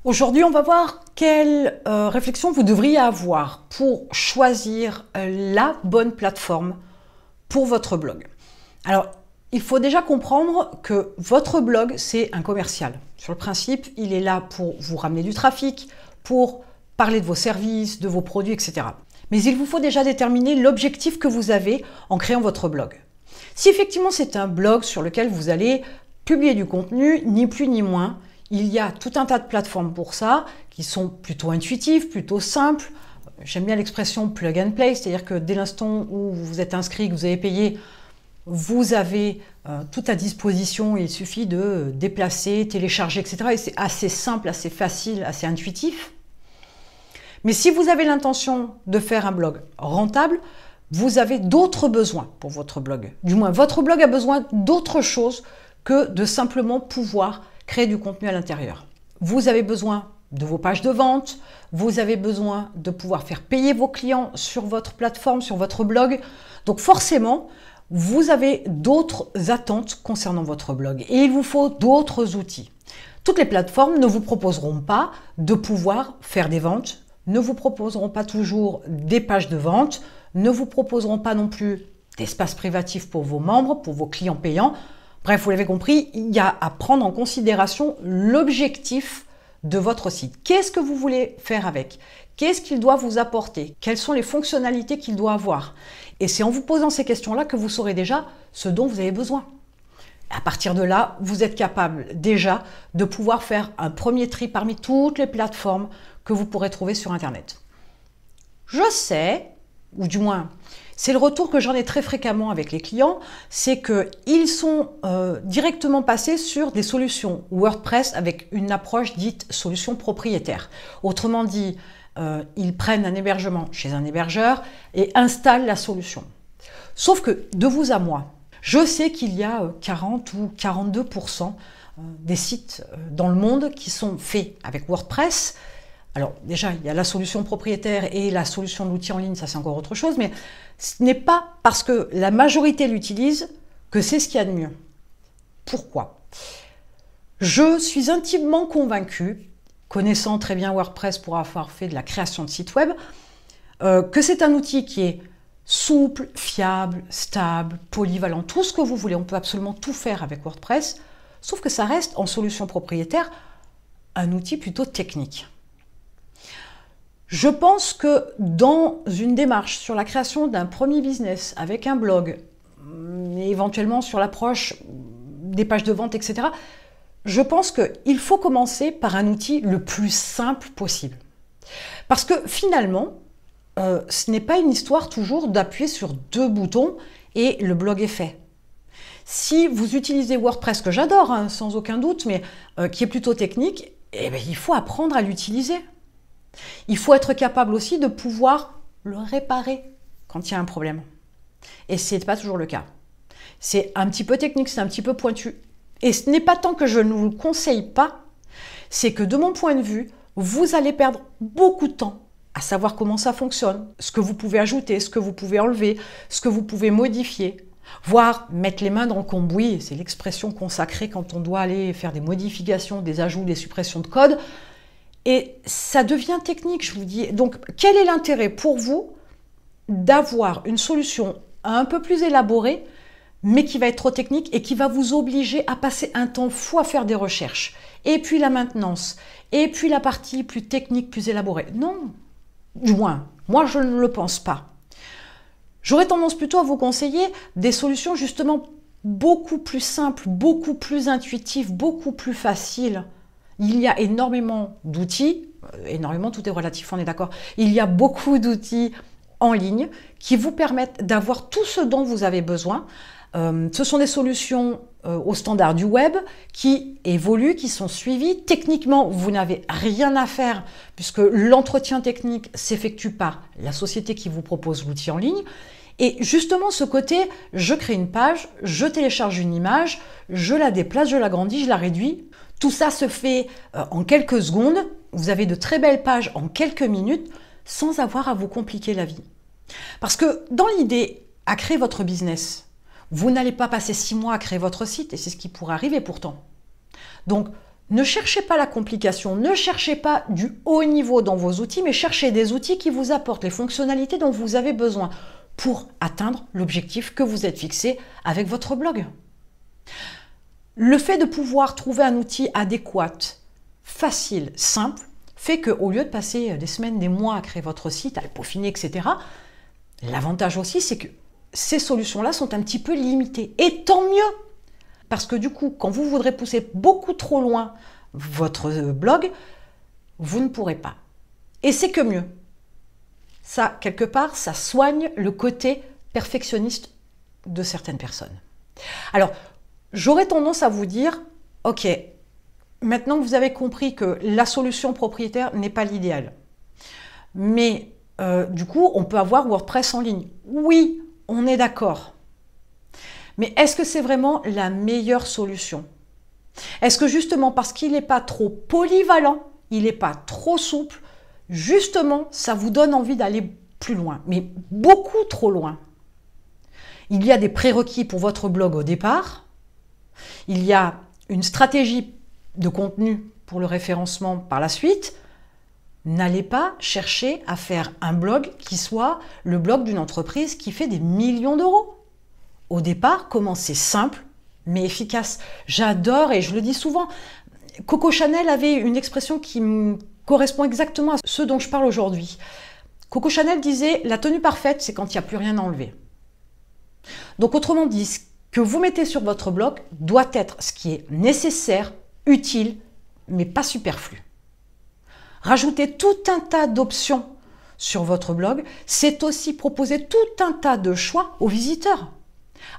Aujourd'hui, on va voir quelle réflexion vous devriez avoir pour choisir la bonne plateforme pour votre blog. Alors, il faut déjà comprendre que votre blog, c'est un commercial. Sur le principe, il est là pour vous ramener du trafic, pour parler de vos services, de vos produits, etc. Mais il vous faut déjà déterminer l'objectif que vous avez en créant votre blog. Si effectivement c'est un blog sur lequel vous allez publier du contenu, ni plus ni moins, il y a tout un tas de plateformes pour ça, qui sont plutôt intuitives, plutôt simples. J'aime bien l'expression plug and play, c'est-à-dire que dès l'instant où vous vous êtes inscrit, que vous avez payé, vous avez tout à disposition, il suffit de déplacer, télécharger, etc. Et c'est assez simple, assez facile, assez intuitif. Mais si vous avez l'intention de faire un blog rentable, vous avez d'autres besoins pour votre blog. Du moins, votre blog a besoin d'autre chose que de simplement pouvoir créer du contenu à l'intérieur. Vous avez besoin de vos pages de vente, vous avez besoin de pouvoir faire payer vos clients sur votre plateforme, sur votre blog. Donc forcément, vous avez d'autres attentes concernant votre blog et il vous faut d'autres outils. Toutes les plateformes ne vous proposeront pas de pouvoir faire des ventes, ne vous proposeront pas toujours des pages de vente, ne vous proposeront pas non plus d'espace privatif pour vos membres, pour vos clients payants. Bref, vous l'avez compris, il y a à prendre en considération l'objectif de votre site. Qu'est-ce que vous voulez faire avec? Qu'est-ce qu'il doit vous apporter? Quelles sont les fonctionnalités qu'il doit avoir? Et c'est en vous posant ces questions-là que vous saurez déjà ce dont vous avez besoin. À partir de là, vous êtes capable déjà de pouvoir faire un premier tri parmi toutes les plateformes que vous pourrez trouver sur Internet. Je sais, ou du moins, c'est le retour que j'en ai très fréquemment avec les clients, c'est qu'ils sont directement passés sur des solutions WordPress avec une approche dite solution propriétaire. Autrement dit, ils prennent un hébergement chez un hébergeur et installent la solution. Sauf que de vous à moi, je sais qu'il y a 40 ou 42% des sites dans le monde qui sont faits avec WordPress. Alors déjà, il y a la solution propriétaire et la solution de l'outil en ligne, ça c'est encore autre chose, mais ce n'est pas parce que la majorité l'utilise que c'est ce qu'il y a de mieux. Pourquoi? Je suis intimement convaincue, connaissant très bien WordPress pour avoir fait de la création de sites web, que c'est un outil qui est souple, fiable, stable, polyvalent, tout ce que vous voulez. On peut absolument tout faire avec WordPress, sauf que ça reste en solution propriétaire un outil plutôt technique. Je pense que dans une démarche sur la création d'un premier business avec un blog, et éventuellement sur l'approche des pages de vente, etc., je pense qu'il faut commencer par un outil le plus simple possible. Parce que finalement, ce n'est pas une histoire toujours d'appuyer sur deux boutons et le blog est fait. Si vous utilisez WordPress, que j'adore, hein, sans aucun doute, mais qui est plutôt technique, eh bien, il faut apprendre à l'utiliser. Il faut être capable aussi de pouvoir le réparer quand il y a un problème. Et ce n'est pas toujours le cas. C'est un petit peu technique, c'est un petit peu pointu. Et ce n'est pas tant que je ne vous le conseille pas, c'est que de mon point de vue, vous allez perdre beaucoup de temps à savoir comment ça fonctionne, ce que vous pouvez ajouter, ce que vous pouvez enlever, ce que vous pouvez modifier, voire mettre les mains dans le cambouis. C'est l'expression consacrée quand on doit aller faire des modifications, des ajouts, des suppressions de code. Et ça devient technique, je vous dis. Donc, quel est l'intérêt pour vous d'avoir une solution un peu plus élaborée, mais qui va être trop technique et qui va vous obliger à passer un temps fou à faire des recherches, et puis la maintenance, et puis la partie plus technique, plus élaborée? Non, du moins, moi je ne le pense pas. J'aurais tendance plutôt à vous conseiller des solutions justement beaucoup plus simples, beaucoup plus intuitives, beaucoup plus faciles. Il y a énormément d'outils, énormément, tout est relatif, on est d'accord. Il y a beaucoup d'outils en ligne qui vous permettent d'avoir tout ce dont vous avez besoin. Ce sont des solutions au standard du web qui évoluent, qui sont suivies. Techniquement, vous n'avez rien à faire puisque l'entretien technique s'effectue par la société qui vous propose l'outil en ligne. Et justement, ce côté, je crée une page, je télécharge une image, je la déplace, je l'agrandis, je la réduis. Tout ça se fait en quelques secondes. Vous avez de très belles pages en quelques minutes sans avoir à vous compliquer la vie. Parce que dans l'idée, à créer votre business, vous n'allez pas passer 6 mois à créer votre site et c'est ce qui pourrait arriver pourtant. Donc, Ne cherchez pas la complication, ne cherchez pas du haut niveau dans vos outils, mais cherchez des outils qui vous apportent les fonctionnalités dont vous avez besoin pour atteindre l'objectif que vous êtes fixé avec votre blog. Le fait de pouvoir trouver un outil adéquat, facile, simple, fait qu'au lieu de passer des semaines, des mois à créer votre site, à le peaufiner, etc., l'avantage aussi, c'est que ces solutions-là sont un petit peu limitées. Et tant mieux! Parce que du coup, quand vous voudrez pousser beaucoup trop loin votre blog, vous ne pourrez pas. Et c'est que mieux. Ça, quelque part, ça soigne le côté perfectionniste de certaines personnes. Alors, j'aurais tendance à vous dire, ok, maintenant que vous avez compris que la solution propriétaire n'est pas l'idéal, mais du coup, on peut avoir WordPress en ligne. Oui, on est d'accord. Mais est-ce que c'est vraiment la meilleure solution? Est-ce que justement parce qu'il n'est pas trop polyvalent, il n'est pas trop souple, justement, ça vous donne envie d'aller plus loin, mais beaucoup trop loin? Il y a des prérequis pour votre blog au départ, il y a une stratégie de contenu pour le référencement par la suite. N'allez pas chercher à faire un blog qui soit le blog d'une entreprise qui fait des millions d'euros. Au départ, commencez simple, mais efficace. J'adore, et je le dis souvent, Coco Chanel avait une expression qui me correspond exactement à ce dont je parle aujourd'hui. Coco Chanel disait « La tenue parfaite, c'est quand il n'y a plus rien à enlever ». Donc autrement dit, ce que vous mettez sur votre blog doit être ce qui est nécessaire, utile, mais pas superflu. Rajouter tout un tas d'options sur votre blog, c'est aussi proposer tout un tas de choix aux visiteurs.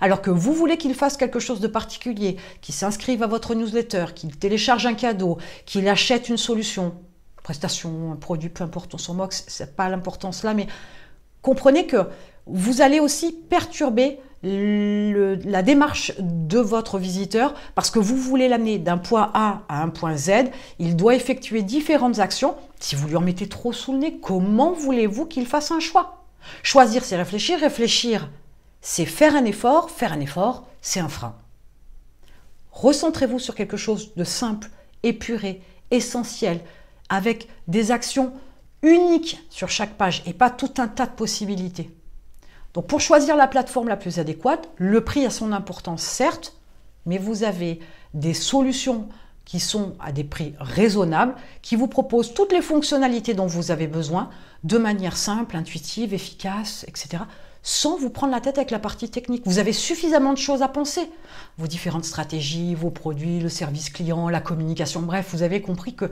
Alors que vous voulez qu'il fasse quelque chose de particulier, qu'il s'inscrive à votre newsletter, qu'il télécharge un cadeau, qu'il achète une solution, prestation, un produit, peu importe, on s'en moque, ce n'est pas l'importance là, mais comprenez que vous allez aussi perturber la démarche de votre visiteur parce que vous voulez l'amener d'un point A à un point Z, il doit effectuer différentes actions. Si vous lui en mettez trop sous le nez, comment voulez-vous qu'il fasse un choix? Choisir, c'est réfléchir, réfléchir, c'est faire un effort, c'est un frein. Recentrez-vous sur quelque chose de simple, épuré, essentiel, avec des actions uniques sur chaque page et pas tout un tas de possibilités. Donc pour choisir la plateforme la plus adéquate, le prix a son importance certes, mais vous avez des solutions qui sont à des prix raisonnables, qui vous proposent toutes les fonctionnalités dont vous avez besoin, de manière simple, intuitive, efficace, etc., sans vous prendre la tête avec la partie technique. Vous avez suffisamment de choses à penser. Vos différentes stratégies, vos produits, le service client, la communication, bref, vous avez compris que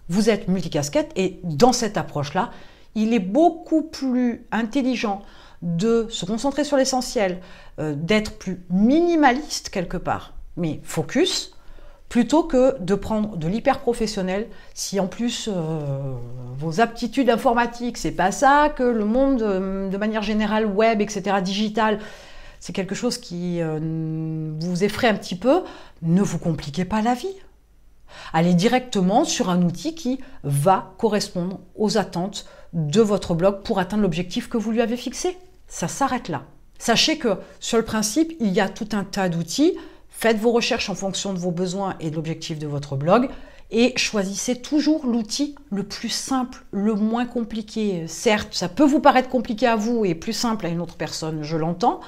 vous êtes multicasquette et dans cette approche-là, il est beaucoup plus intelligent de se concentrer sur l'essentiel, d'être plus minimaliste quelque part, mais focus, plutôt que de prendre de l'hyper professionnel si en plus vos aptitudes informatiques, c'est pas ça, que le monde de manière générale, web, etc., digital, c'est quelque chose qui vous effraie un petit peu, ne vous compliquez pas la vie. Allez directement sur un outil qui va correspondre aux attentes de votre blog pour atteindre l'objectif que vous lui avez fixé. Ça s'arrête là. Sachez que sur le principe, il y a tout un tas d'outils. Faites vos recherches en fonction de vos besoins et de l'objectif de votre blog et choisissez toujours l'outil le plus simple, le moins compliqué. Certes, ça peut vous paraître compliqué à vous et plus simple à une autre personne, je l'entends,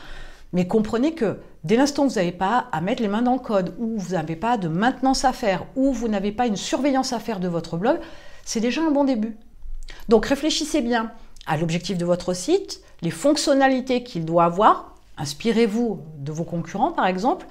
mais comprenez que dès l'instant où vous n'avez pas à mettre les mains dans le code, ou vous n'avez pas de maintenance à faire, ou vous n'avez pas une surveillance à faire de votre blog, c'est déjà un bon début. Donc réfléchissez bien à l'objectif de votre site, les fonctionnalités qu'il doit avoir, inspirez-vous de vos concurrents par exemple,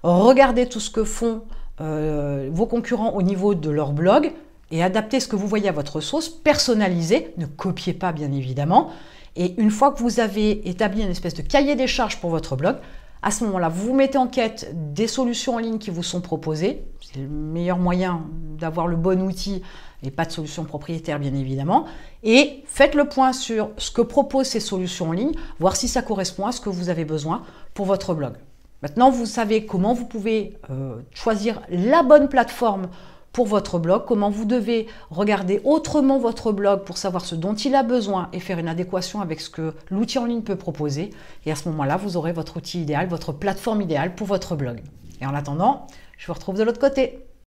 regardez tout ce que font vos concurrents au niveau de leur blog et adaptez ce que vous voyez à votre sauce, personnalisez, ne copiez pas bien évidemment. Et une fois que vous avez établi une espèce de cahier des charges pour votre blog, à ce moment-là, vous vous mettez en quête des solutions en ligne qui vous sont proposées. C'est le meilleur moyen d'avoir le bon outil et pas de solution propriétaire bien évidemment. Et faites le point sur ce que proposent ces solutions en ligne, voir si ça correspond à ce que vous avez besoin pour votre blog. Maintenant, vous savez comment vous pouvez choisir la bonne plateforme pour votre blog, comment vous devez regarder autrement votre blog pour savoir ce dont il a besoin et faire une adéquation avec ce que l'outil en ligne peut proposer. Et à ce moment-là, vous aurez votre outil idéal, votre plateforme idéale pour votre blog. Et en attendant, je vous retrouve de l'autre côté.